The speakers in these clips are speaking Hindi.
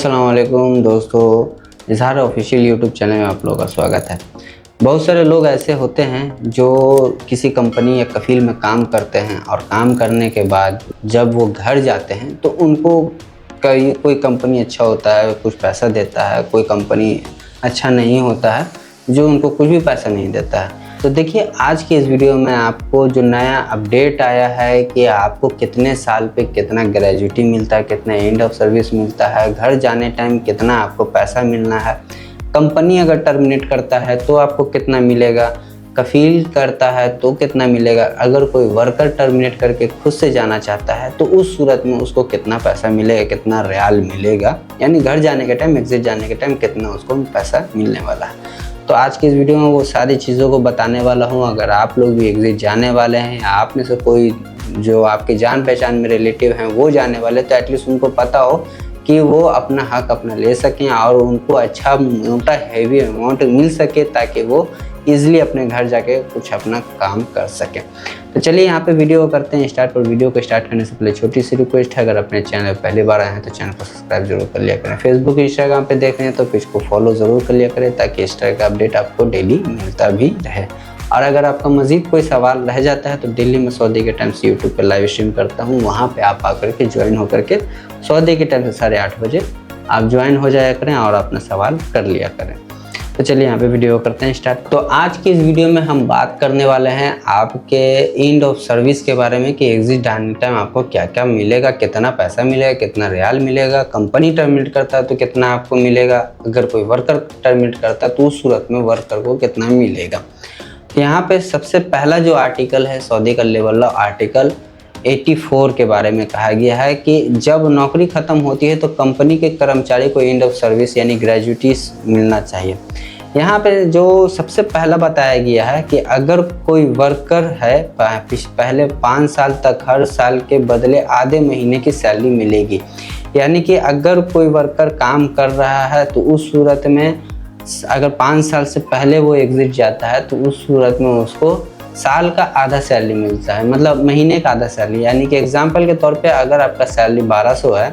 अस्सलाम वालेकुम दोस्तों, इजहार ऑफिशियल यूट्यूब चैनल में आप लोगों का स्वागत है। बहुत सारे लोग ऐसे होते हैं जो किसी कंपनी या कफ़ील में काम करते हैं और काम करने के बाद जब वो घर जाते हैं तो उनको कोई कंपनी अच्छा होता है, कुछ पैसा देता है, कोई कंपनी अच्छा नहीं होता है जो उनको कुछ भी पैसा नहीं देता है। तो देखिए, आज की इस वीडियो में आपको जो नया अपडेट आया है कि आपको कितने साल पे कितना ग्रेजुटी मिलता है, कितना एंड ऑफ सर्विस मिलता है, घर जाने टाइम कितना आपको पैसा मिलना है, कंपनी अगर टर्मिनेट करता है तो आपको कितना मिलेगा, कफ़ील करता है तो कितना मिलेगा, अगर कोई वर्कर टर्मिनेट करके खुद से जाना चाहता है तो उस सूरत में उसको कितना पैसा मिलेगा, कितना रियाल मिलेगा, यानी घर जाने के टाइम, एग्जिट जाने के टाइम कितना उसको पैसा मिलने वाला है। तो आज की इस वीडियो में वो सारी चीज़ों को बताने वाला हूँ। अगर आप लोग भी एग्जिट जाने वाले हैं या आप में से कोई जो आपके जान पहचान में रिलेटिव हैं वो जाने वाले, तो एटलीस्ट उनको पता हो कि वो अपना हक अपना ले सकें और उनको अच्छा मोटा हैवी अमाउंट मिल सके ताकि वो ईज़िली अपने घर जाके कुछ अपना काम कर सकें। तो चलिए यहाँ पे वीडियो करते हैं स्टार्ट। और वीडियो को स्टार्ट करने से पहले छोटी सी रिक्वेस्ट है, अगर अपने चैनल पहली बार आए हैं तो चैनल को सब्सक्राइब जरूर कर लिया करें। फेसबुक इंस्टाग्राम पे देख रहे हैं तो पेज को फॉलो ज़रूर कर लिया करें ताकि इस तरह का अपडेट आपको डेली मिलता भी रहे। और अगर आपका मज़ीद कोई सवाल रह जाता है तो डेली मैं सऊदी के टाइम से यूट्यूब पर लाइव स्ट्रीम करता हूँ, वहाँ पर आप आकर के ज्वाइन होकर के सऊदी के टाइम से 8:30 बजे आप ज्वाइन हो जाया करें और अपना सवाल कर लिया करें। तो चलिए यहाँ पे वीडियो करते हैं स्टार्ट। तो आज की इस वीडियो में हम बात करने वाले हैं आपके एंड ऑफ सर्विस के बारे में कि एग्जिट जाने टाइम आपको क्या क्या मिलेगा, कितना पैसा मिलेगा, कितना रियाल मिलेगा, कंपनी टर्मिनेट करता है तो कितना आपको मिलेगा, अगर कोई वर्कर टर्मिनेट करता है तो उस सूरत में वर्कर को कितना मिलेगा। तो यहाँ पे सबसे पहला जो आर्टिकल है सऊदी का लेबर लॉ आर्टिकल 84 के बारे में कहा गया है कि जब नौकरी ख़त्म होती है तो कंपनी के कर्मचारी को एंड ऑफ सर्विस यानी ग्रेजुटीज मिलना चाहिए। यहाँ पे जो सबसे पहला बताया गया है कि अगर कोई वर्कर है पहले 5 साल तक हर साल के बदले आधे महीने की सैलरी मिलेगी। यानी कि अगर कोई वर्कर काम कर रहा है तो उस सूरत में अगर 5 साल से पहले वो एग्जिट जाता है तो उस सूरत में उसको साल का आधा सैलरी मिलता है, मतलब महीने का आधा सैलरी। यानी कि एग्जांपल के तौर पे अगर आपका सैलरी 1200 है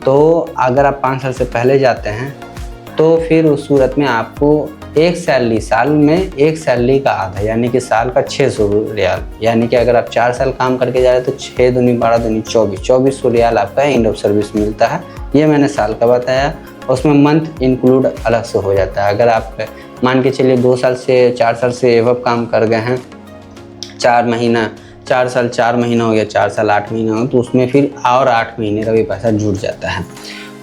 तो अगर आप 5 साल से पहले जाते हैं तो फिर उस सूरत में आपको एक सैलरी साल में एक सैलरी का आधा यानी कि साल का 600 रियाल, यानी कि अगर आप 4 साल काम करके जा रहे हैं तो 6 दूनी 12 दूनी 2400 रियाल आपका एंड ऑफ सर्विस मिलता है। ये मैंने साल का बताया, उसमें मंथ इंक्लूड अलग से हो जाता है। अगर आप मान के चलिए 2 साल से 4 साल से एवब काम कर गए हैं, 4 साल 4 महीना हो गया, 4 साल 8 महीना हो तो उसमें फिर और 8 महीने का भी पैसा जुड़ जाता है।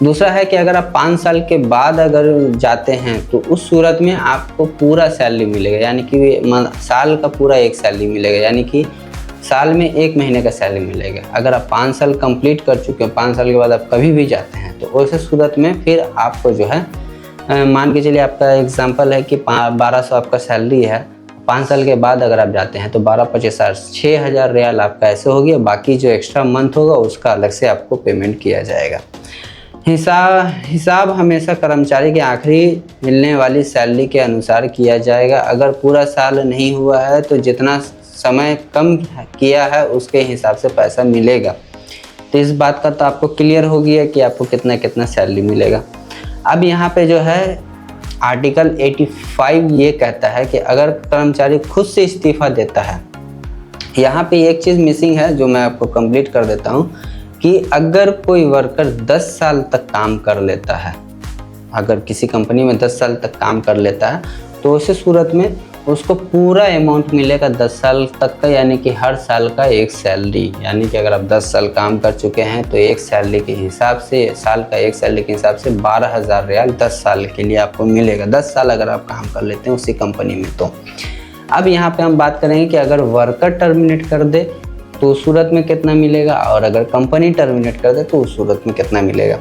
दूसरा है कि अगर आप 5 साल के बाद अगर जाते हैं तो उस सूरत में आपको पूरा सैलरी मिलेगा, यानी कि साल का पूरा एक सैलरी मिलेगा, यानी कि साल में 1 महीने का सैलरी मिलेगा। अगर आप 5 साल कंप्लीट कर चुके हैं, 5 साल के बाद आप कभी भी जाते हैं तो उस सूरत में फिर आपको जो है मान के चलिए आपका एग्जाम्पल है कि 1200 आपका सैलरी है, 5 साल के बाद अगर आप जाते हैं तो 12-25 6000 रियाल आपका ऐसे हो गया। बाकी जो एक्स्ट्रा मंथ होगा उसका अलग से आपको पेमेंट किया जाएगा। हिसाब हमेशा कर्मचारी के आखिरी मिलने वाली सैलरी के अनुसार किया जाएगा। अगर पूरा साल नहीं हुआ है तो जितना समय कम किया है उसके हिसाब से पैसा मिलेगा। तो इस बात का तो आपको क्लियर हो गया कि आपको कितना कितना सैलरी मिलेगा। अब यहाँ पे जो है आर्टिकल 85 ये कहता है कि अगर कर्मचारी खुद से इस्तीफ़ा देता है, यहाँ पे एक चीज़ मिसिंग है जो मैं आपको कंप्लीट कर देता हूँ कि अगर कोई वर्कर 10 साल तक काम कर लेता है, अगर किसी कंपनी में 10 साल तक काम कर लेता है तो उस सूरत में उसको पूरा अमाउंट मिलेगा 10 साल तक का, यानी कि हर साल का एक सैलरी। यानी कि अगर आप 10 साल काम कर चुके हैं तो एक सैलरी के हिसाब से, साल का एक सैलरी के हिसाब से 12,000 रियाल 10 साल के लिए आपको मिलेगा। 10 साल अगर आप काम कर लेते हैं उसी कंपनी में। तो अब यहाँ पे हम बात करेंगे कि अगर वर्कर टर्मिनेट कर दे तो उस सूरत में कितना मिलेगा और अगर कंपनी टर्मिनेट कर दे तो उस सूरत में कितना मिलेगा।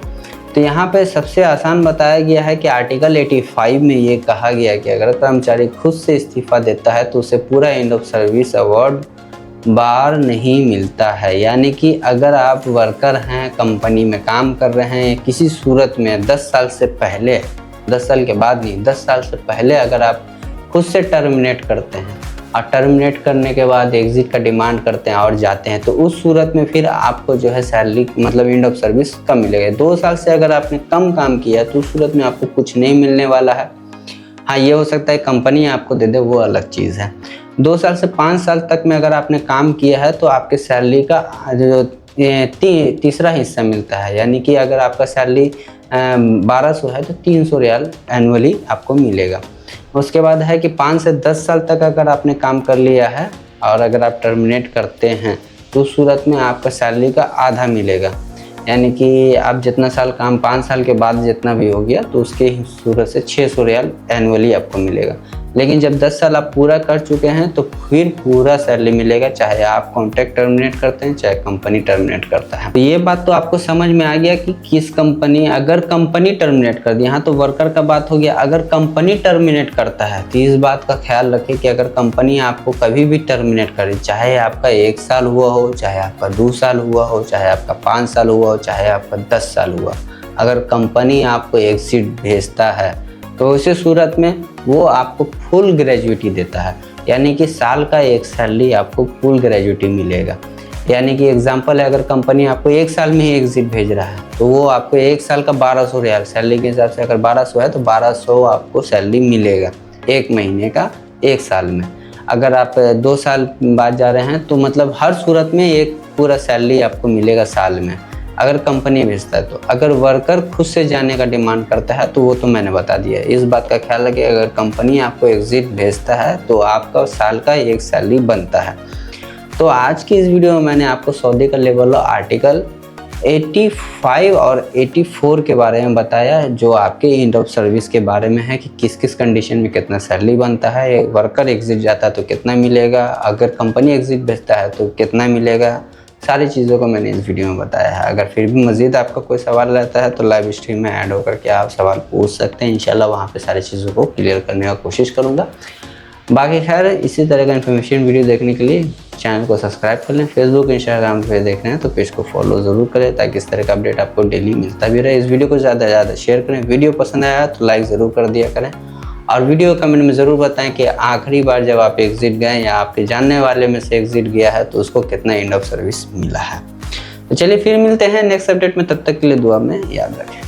तो यहाँ पे सबसे आसान बताया गया है कि आर्टिकल 85 में ये कहा गया है कि अगर कर्मचारी खुद से इस्तीफ़ा देता है तो उसे पूरा एंड ऑफ सर्विस अवार्ड बार नहीं मिलता है। यानी कि अगर आप वर्कर हैं, कंपनी में काम कर रहे हैं, किसी सूरत में 10 साल से पहले, 10 साल के बाद नहीं, 10 साल से पहले अगर आप खुद से टर्मिनेट करते हैं और टर्मिनेट करने के बाद एग्जिट का डिमांड करते हैं और जाते हैं, तो उस सूरत में फिर आपको जो है सैलरी मतलब एंड ऑफ सर्विस कम मिलेगा। 2 साल से अगर आपने कम काम किया है तो उस सूरत में आपको कुछ नहीं मिलने वाला है। हाँ, ये हो सकता है कंपनी आपको दे दे, वो अलग चीज़ है। 2 साल से 5 साल तक में अगर आपने काम किया है तो आपके सैलरी का जो तीसरा हिस्सा मिलता है, यानी कि अगर आपका सैलरी 1200 है तो 300 रियाल एनुअली आपको मिलेगा। उसके बाद है कि 5 से 10 साल तक अगर आपने काम कर लिया है और अगर आप टर्मिनेट करते हैं तो उस सूरत में आपका सैलरी का आधा मिलेगा, यानी कि आप जितना साल काम 5 साल के बाद जितना भी हो गया तो उसके सूरत से 600 रियाल एनुअली आपको मिलेगा। लेकिन जब 10 साल आप पूरा कर चुके हैं तो फिर पूरा सैलरी मिलेगा, चाहे आप कॉन्ट्रैक्ट टर्मिनेट करते हैं चाहे कंपनी टर्मिनेट करता है। तो ये बात तो आपको समझ में आ गया कि किस कंपनी, अगर कंपनी टर्मिनेट कर दी, यहाँ तो वर्कर का बात हो गया, अगर कंपनी टर्मिनेट करता है तो इस बात का ख्याल रखें कि अगर कंपनी आपको कभी भी टर्मिनेट करे, चाहे आपका 1 साल हुआ हो, चाहे आपका 2 साल हुआ हो, चाहे आपका 5 साल हुआ हो, चाहे आपका 10 साल हुआ, अगर कंपनी आपको एग्जिट भेजता है तो उसी सूरत में वो आपको फुल ग्रेजुएटी देता है, यानी कि साल का एक सैलरी आपको फुल ग्रेजुएटी मिलेगा। यानी कि एग्जांपल है, अगर कंपनी आपको 1 साल में ही एग्जिट भेज रहा है तो वो आपको 1 साल का 1200 रियाल सैलरी के हिसाब से, अगर 1200 है तो 1200 आपको सैलरी मिलेगा 1 महीने का 1 साल में। अगर आप 2 साल बाद जा रहे हैं तो मतलब हर सूरत में एक पूरा सैलरी आपको मिलेगा साल में, अगर कंपनी भेजता है तो। अगर वर्कर खुद से जाने का डिमांड करता है तो वो तो मैंने बता दिया। इस बात का ख्याल रखिए, अगर कंपनी आपको एग्जिट भेजता है तो आपका साल का एक सैलरी बनता है। तो आज की इस वीडियो में मैंने आपको सऊदी का लेबर लॉ आर्टिकल 85 और 84 के बारे में बताया, जो आपके एंड ऑफ सर्विस के बारे में है कि किस किस कंडीशन में कितना सैलरी बनता है, वर्कर एग्जिट जाता है तो कितना मिलेगा, अगर कंपनी एग्जिट भेजता है तो कितना मिलेगा। सारी चीज़ों को मैंने इस वीडियो में बताया है। अगर फिर भी मज़ीद आपका कोई सवाल रहता है तो लाइव स्ट्रीम में ऐड होकर के आप सवाल पूछ सकते हैं। इंशाल्लाह वहाँ पे सारी चीज़ों को क्लियर करने का कोशिश करूँगा। बाकी खैर, इसी तरह का इन्फॉर्मेशन वीडियो देखने के लिए चैनल को सब्सक्राइब कर लें। फेसबुक इंस्टाग्राम पे देख रहे हैं तो पेज को फॉलो ज़रूर करें, ताकि इस तरह का अपडेट आपको डेली मिलता भी रहे। इस वीडियो को ज़्यादा से ज़्यादा शेयर करें। वीडियो पसंद आया तो लाइक ज़रूर कर दिया करें, और वीडियो कमेंट में ज़रूर बताएं कि आखिरी बार जब आप एग्जिट गए या आपके जानने वाले में से एग्जिट गया है तो उसको कितना एंड ऑफ सर्विस मिला है। तो चलिए फिर मिलते हैं नेक्स्ट अपडेट में, तब तक के लिए दुआ में याद रखें।